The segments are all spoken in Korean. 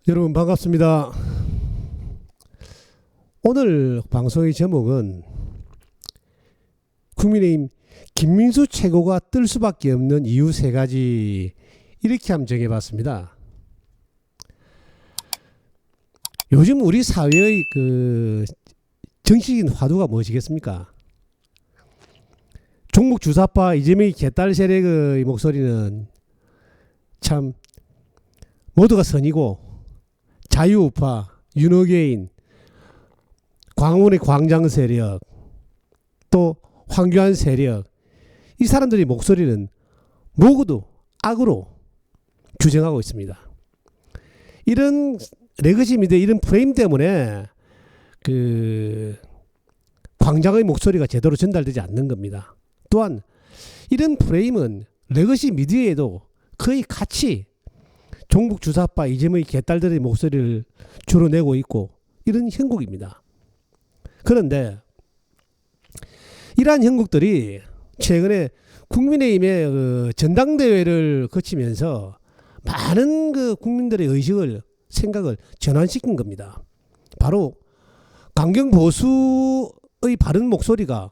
여러분 반갑습니다. 오늘 방송의 제목은 국민의힘 김민수 최고가 뜰 수밖에 없는 이유 세 가지, 이렇게 한번 정해봤습니다. 요즘 우리 사회의 정치적인 화두가 무엇이겠습니까? 종북 주사파 이재명의 개딸 세력의 목소리는 참 모두가 선이고, 자유우파, 윤호개인, 광화문의 광장 세력, 또 황교안 세력, 이 사람들의 목소리는 모두 악으로 규정하고 있습니다. 이런 레거시 미디어, 이런 프레임 때문에 광장의 목소리가 제대로 전달되지 않는 겁니다. 또한 이런 프레임은 레거시 미디어에도 거의 같이 종북 주사파 이재명의 개딸들의 목소리를 주로 내고 있고, 이런 형국입니다. 그런데 이러한 형국들이 최근에 국민의힘의 전당대회를 거치면서 많은 국민들의 의식을, 생각을 전환시킨 겁니다. 바로 강경 보수의 바른 목소리가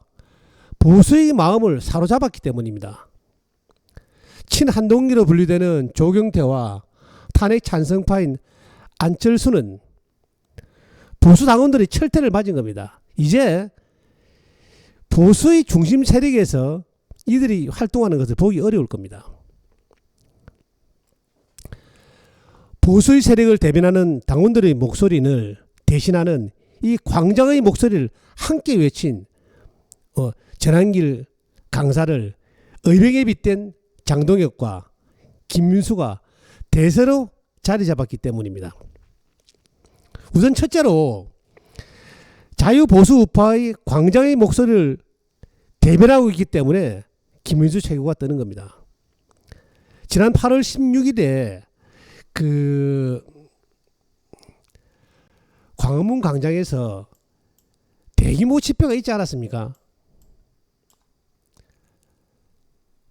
보수의 마음을 사로잡았기 때문입니다. 친한동기로 분류되는 조경태와 탄핵 찬성파인 안철수는 보수 당원들의 철퇴를 맞은 겁니다. 이제 보수의 중심 세력에서 이들이 활동하는 것을 보기 어려울 겁니다. 보수의 세력을 대변하는 당원들의 목소리를 대신하는 이 광장의 목소리를 함께 외친 전한길 강사를 의병에 빗댄 장동혁과 김민수가 대세로 자리 잡았기 때문입니다. 우선 첫째로 자유보수 우파의 광장의 목소리를 대변하고 있기 때문에 김민수 최고가 뜨는 겁니다. 지난 8월 16일에 광화문 광장에서 대규모 집회가 있지 않았습니까?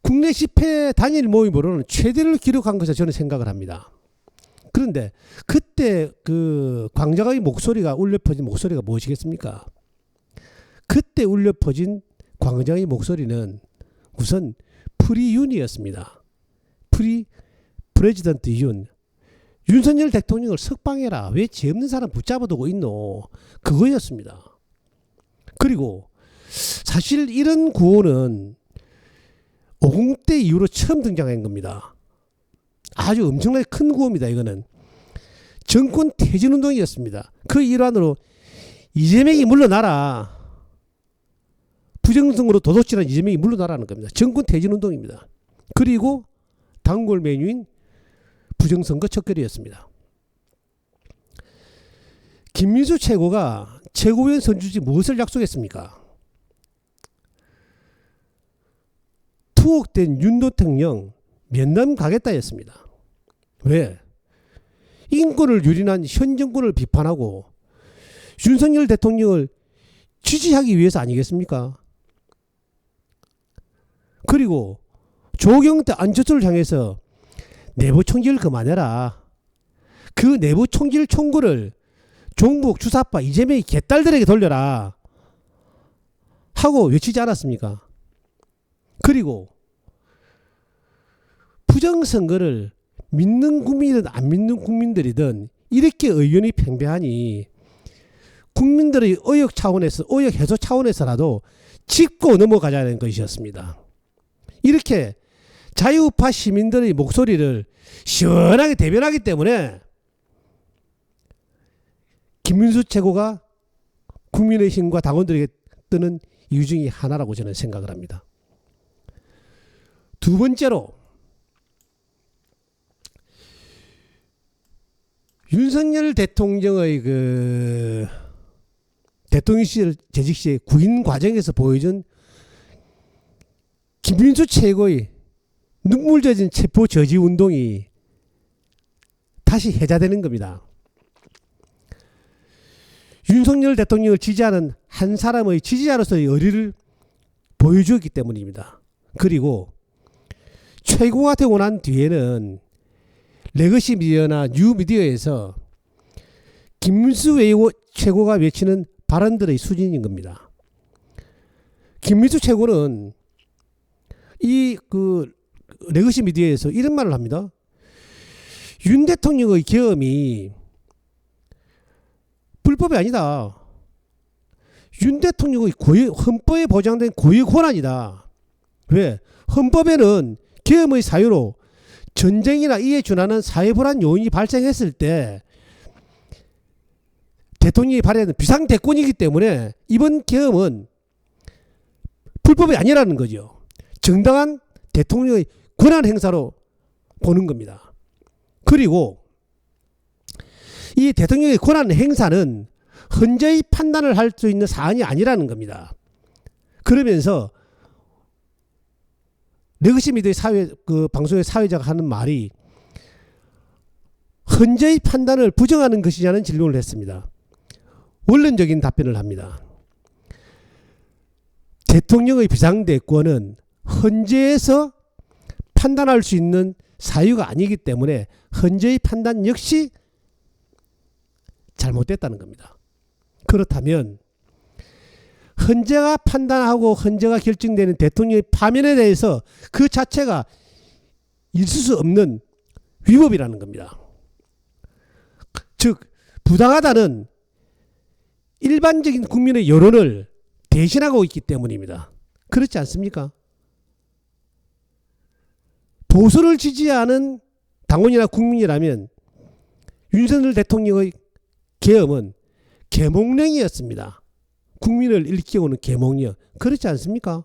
국내 집회 단일 모임으로는 최대를 기록한 것을 저는 생각을 합니다. 그런데 그때 광장의 목소리가 울려 퍼진 목소리가 무엇이겠습니까? 그때 울려 퍼진 광장의 목소리는 우선 프리윤이었습니다. 프레지던트 윤. 윤석열 대통령을 석방해라. 왜 죄 없는 사람 붙잡아두고 있노? 그거였습니다. 그리고 사실 이런 구호는 50대 이후로 처음 등장한 겁니다. 아주 엄청나게 큰 구호입니다. 이거는 정권 퇴진운동이었습니다. 그 일환으로 이재명이 물러나라, 부정선거로 도둑질한 이재명이 물러나라는 겁니다. 정권 퇴진운동입니다. 그리고 단골 메뉴인 부정선거 척결이었습니다. 김민수 최고가 최고위원 선출지 무엇을 약속했습니까? 투옥된 윤 대통령 면담 가겠다 했습니다. 왜? 인권을 유린한 현 정권을 비판하고 윤석열 대통령을 지지하기 위해서 아니겠습니까? 그리고 조경태 안철수를 향해서 내부 총질 그만해라. 그 내부 총질 총구를 종북 주사파 이재명의 개딸들에게 돌려라 하고 외치지 않았습니까? 그리고 부정선거를 믿는 국민이든 안 믿는 국민들이든 이렇게 의견이 팽배하니 국민들의 의욕 차원에서, 의욕 해소 차원에서라도 짚고 넘어가자는 것이었습니다. 이렇게 자유우파 시민들의 목소리를 시원하게 대변하기 때문에 김민수 최고가 국민의힘과 당원들에게 뜨는 이유 중에 하나라고 저는 생각을 합니다. 두 번째로 윤석열 대통령의 대통령 시절 재직 시의 구인 과정에서 보여준 김민수 최고의 눈물 젖은 체포 저지 운동이 다시 해자되는 겁니다. 윤석열 대통령을 지지하는 한 사람의 지지자로서의 의리를 보여주었기 때문입니다. 그리고 최고가 되고 난 뒤에는 레거시 미디어나 뉴 미디어에서 김문수 최고가 외치는 발언들의 수준인 겁니다. 김문수 최고는 이 레거시 미디어에서 이런 말을 합니다. 윤 대통령의 계엄이 불법이 아니다. 윤 대통령의 헌법에 보장된 고유 권한이다. 왜? 헌법에는 계엄의 사유로 전쟁이나 이에 준하는 사회불안 요인이 발생했을 때 대통령이 발휘하는 비상대권이기 때문에 이번 계엄은 불법이 아니라는 거죠. 정당한 대통령의 권한 행사로 보는 겁니다. 그리고 이 대통령의 권한 행사는 헌재의 판단을 할 수 있는 사안이 아니라는 겁니다. 그러면서 레거시 미디어 방송의 사회자가 하는 말이 헌재의 판단을 부정하는 것이냐는 질문을 했습니다. 원론적인 답변을 합니다. 대통령의 비상대권은 헌재에서 판단할 수 있는 사유가 아니기 때문에 헌재의 판단 역시 잘못됐다는 겁니다. 그렇다면 헌재가 판단하고 헌재가 결정되는 대통령의 파면에 대해서 그 자체가 있을 수 없는 위법이라는 겁니다. 즉 부당하다는 일반적인 국민의 여론을 대신하고 있기 때문입니다. 그렇지 않습니까? 보수를 지지하는 당원이나 국민이라면 윤석열 대통령의 계엄은 계몽령이었습니다. 국민을 일깨우는 계몽령. 그렇지 않습니까?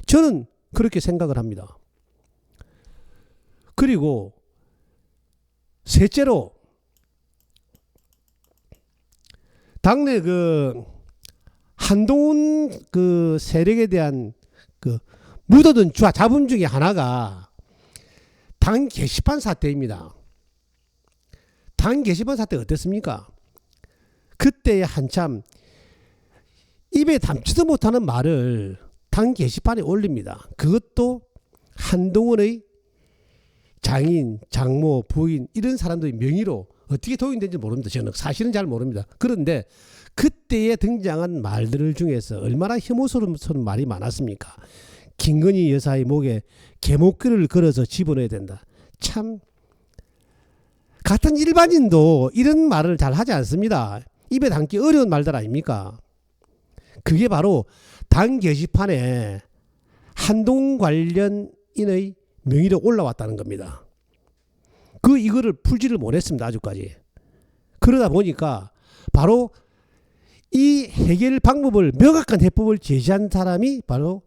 저는 그렇게 생각을 합니다. 그리고 셋째로 당내 한동훈 세력에 대한 묻어둔 잡음 중에 하나가 당 게시판 사태입니다. 당 게시판 사태 어땠습니까? 그때 한참 입에 담지도 못하는 말을 당 게시판에 올립니다. 그것도 한동훈의 장인, 장모, 부인 이런 사람들의 명의로 어떻게 도용된지 모릅니다. 저는 사실은 잘 모릅니다. 그런데 그때에 등장한 말들 중에서 얼마나 혐오스러운 말이 많았습니까? 김건희 여사의 목에 계목귀를 걸어서 집어넣어야 된다. 참 같은 일반인도 이런 말을 잘 하지 않습니다. 입에 담기 어려운 말들 아닙니까? 그게 바로 당 게시판에 한동훈 관련인의 명의로 올라왔다는 겁니다. 이거를 풀지를 못했습니다. 아직까지. 그러다 보니까 바로 이 해결 방법을 명확한 해법을 제시한 사람이 바로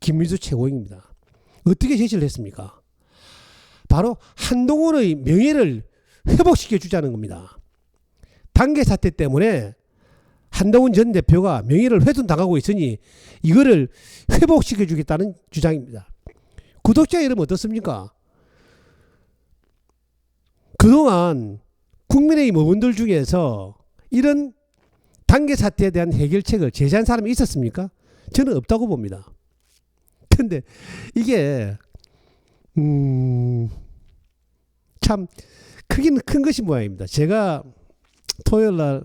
김문수 최고입니다. 어떻게 제시를 했습니까? 바로 한동훈의 명예를 회복시켜 주자는 겁니다. 단계 사태 때문에 한동훈 전 대표가 명예를 훼손당하고 있으니 이거를 회복시켜 주겠다는 주장입니다. 구독자 여러분 어떻습니까? 그동안 국민의힘 의원들 중에서 이런 단계 사태에 대한 해결책을 제시한 사람이 있었습니까? 저는 없다고 봅니다. 근데 이게 참 크기는 큰 것이 모양입니다. 제가 토요일날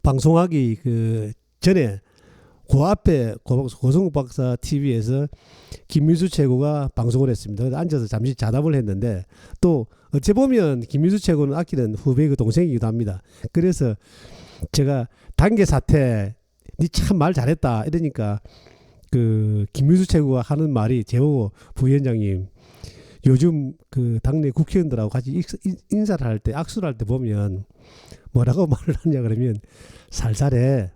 방송하기 전에 그 앞에 고성국 박사 TV에서 김문수 최고가 방송을 했습니다. 앉아서 잠시 자담을 했는데 또 어찌 보면 김문수 최고는 아끼는 후배의 동생이기도 합니다. 그래서 제가 단계 사태 니 참 말 잘했다 이러니까 김문수 최고가 하는 말이 제보고 부위원장님 요즘 당내 국회의원들하고 같이 인사를 할 때 악수를 할 때 보면 뭐라고 말을 하냐 그러면 살살해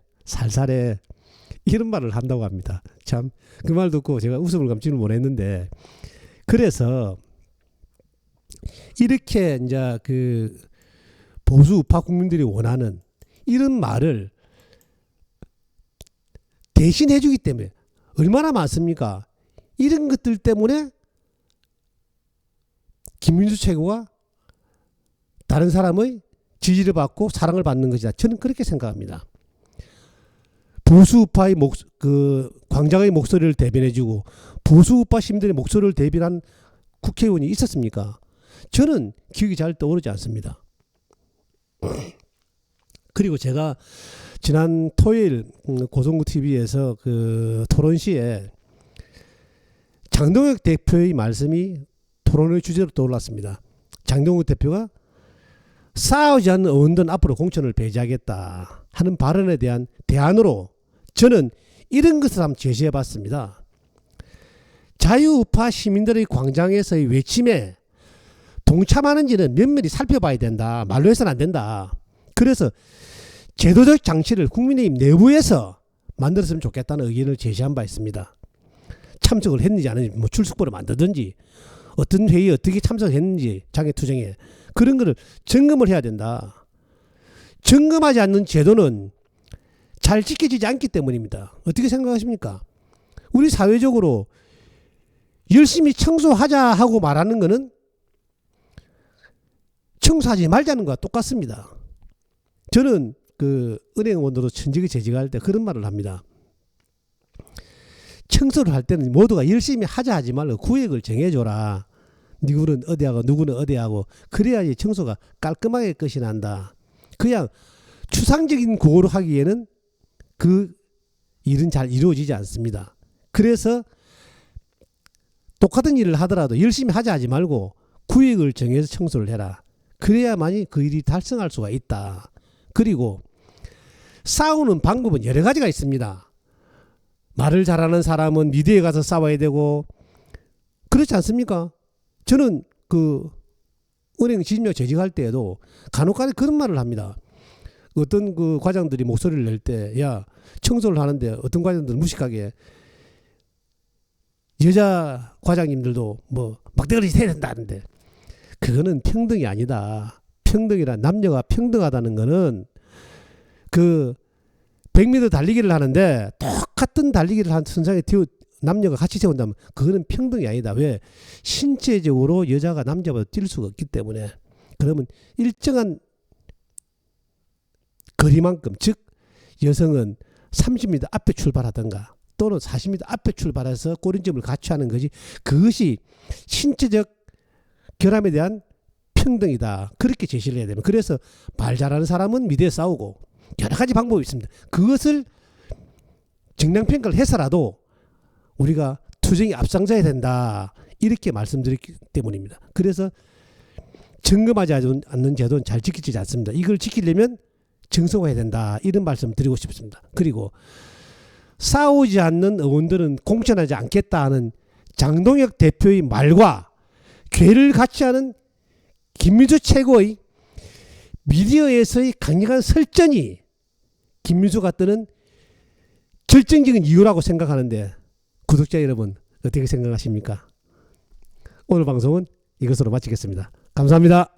이런 말을 한다고 합니다. 참 그 말 듣고 제가 웃음을 감지는 못했는데 그래서 이렇게 이제 보수 우파 국민들이 원하는 이런 말을 대신해 주기 때문에 얼마나 많습니까? 이런 것들 때문에 김문수 최고가 다른 사람의 지지를 받고 사랑을 받는 것이다. 저는 그렇게 생각합니다. 보수우파의 광장의 목소리를 대변해주고 보수우파 시민들의 목소리를 대변한 국회의원이 있었습니까? 저는 기억이 잘 떠오르지 않습니다. 그리고 제가 지난 토요일 고성구 TV에서 그 토론 시에 장동혁 대표의 말씀이 토론의 주제로 떠올랐습니다. 장동혁 대표가 싸우지 않는 의원들은 앞으로 공천을 배제하겠다 하는 발언에 대한 대안으로 저는 이런 것을 한번 제시해 봤습니다. 자유우파 시민들의 광장에서의 외침에 동참하는지는 면밀히 살펴봐야 된다. 말로 해서는 안 된다. 그래서 제도적 장치를 국민의힘 내부에서 만들었으면 좋겠다는 의견을 제시한 바 있습니다. 참석을 했는지 안 했는지, 뭐 출석부를 만들든지, 어떤 회의에 어떻게 참석했는지, 장애투쟁에 그런 거를 점검을 해야 된다. 점검하지 않는 제도는 잘 지켜지지 않기 때문입니다. 어떻게 생각하십니까? 우리 사회적으로 열심히 청소하자 하고 말하는 거는 청소하지 말자는 것과 똑같습니다. 저는 그 은행원으로 천직에 재직할 때 그런 말을 합니다. 청소를 할 때는 모두가 열심히 하자 하지 말고 구획을 정해줘라. 누구는 어디하고 누구는 어디하고 그래야지 청소가 깔끔하게 끝이 난다. 그냥 추상적인 구호로 하기에는 그 일은 잘 이루어지지 않습니다. 그래서 똑같은 일을 하더라도 열심히 하자 하지 말고 구획을 정해서 청소를 해라. 그래야만이 그 일이 달성할 수가 있다. 그리고 싸우는 방법은 여러 가지가 있습니다. 말을 잘하는 사람은 미디어에 가서 싸워야 되고 그렇지 않습니까? 저는 그 은행 지점장 재직할 때에도 간혹가다 그런 말을 합니다. 어떤 그 과장들이 목소리를 낼 때 야 청소를 하는데 어떤 과장들은 무식하게 여자 과장님들도 뭐 막대가리 세야 된다는데 그거는 평등이 아니다. 평등이란 남녀가 평등하다는 거는 그 100m 달리기를 하는데 똑같은 달리기를 한 선상에 남녀가 같이 세운다면 그거는 평등이 아니다. 왜? 신체적으로 여자가 남자보다 뛸 수가 없기 때문에. 그러면 일정한 거리만큼 즉 여성은 30m 앞에 출발하든가 또는 40m 앞에 출발해서 꼬린점을 같이 하는 것이 그것이 신체적 결함에 대한 평등이다. 그렇게 제시를 해야 됩니다. 그래서 말 잘하는 사람은 미대에 싸우고 여러 가지 방법이 있습니다. 그것을 정량평가를 해서라도 우리가 투쟁이 앞장서야 된다. 이렇게 말씀드렸기 때문입니다. 그래서 점검하지 않는 제도는 잘 지키지 않습니다. 이걸 지키려면 정성화해야 된다. 이런 말씀 드리고 싶습니다. 그리고 싸우지 않는 의원들은 공천하지 않겠다 하는 장동혁 대표의 말과 괴를 같이 하는 김민수 최고의 미디어에서의 강력한 설전이 김민수가 뜨는 결정적인 이유라고 생각하는데 구독자 여러분 어떻게 생각하십니까? 오늘 방송은 이것으로 마치겠습니다. 감사합니다.